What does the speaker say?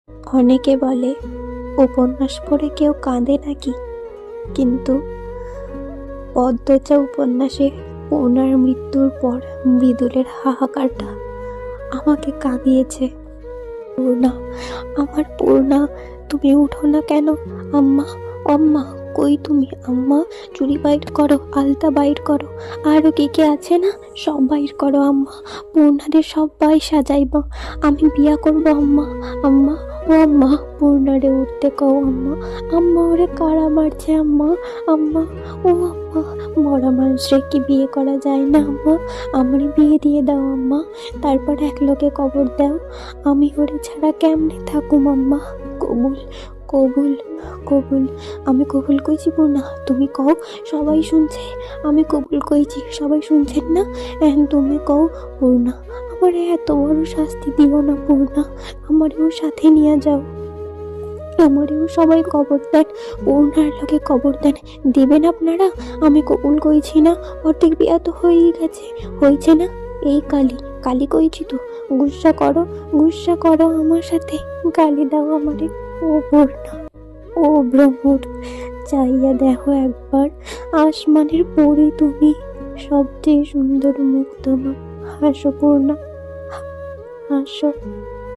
অনেকে বলে উপন্যাস পড়ে কেউ কাঁদে নাকি, কিন্তু পদ্মজা উপন্যাসে পূর্ণার মৃত্যুর পর মৃদুলের হাহাকারটা আমাকে কাঁদিয়েছে। পূর্ণা, আমার পূর্ণা, তুমি উঠো না কেন? আম্মা, আম্মা, কই তুমি? আম্মা, চুড়ি বাইর করো, আলতা বাইর করো, আরও কে কে আছে না, সব বাইর করো আম্মা। পূর্ণাদের সবাই সাজাইব, আমি বিয়া করবো আম্মা। আম্মা, ও আম্মা, পূর্ণারে উঠতে কও আম্মা। আম্মা, ওরে কারা মারছে আম্মা? আম্মা, ও আম্মা, মরা মানুষরে কি বিয়ে করা যায় না আম্মা? আমারে বিয়ে দিয়ে দাও আম্মা, তারপর এক লোকে কবর দাও। আমি ওরে ছাড়া কেমনে থাকুম আম্মা? কবুল, কবুল, কবুল। আমি কবুল কইছি পূর্ণা, তুমি কও। সবাই শুনছে, আমি কবুল কইছি, সবাই শুনছেন না? এখন তুমি কও পূর্ণা, আমারে এত বড় শাস্তি দিও না পূর্ণা, আমারেও সাথে নিয়ে যাও, আমারেও সবাই কবর দেন, পূর্ণার লোকে কবর দেন। দিবেন আপনারা? আমি কবুল কইছি না, অর্ধেক বিয়া তো হয়েই গেছে, হয়েছে না? এই কালি, কালি কইছি তো, গুসা করো, গুসা করো আমার সাথে, গালি দাও আমারে। ও পূর্ণা, ও ভ্রমর, চাইয়া দেখো একবার, আসমানের পরি তুমি, সবচেয়ে সুন্দর মুখ তোমার। হাসো পূর্ণা, হাসো।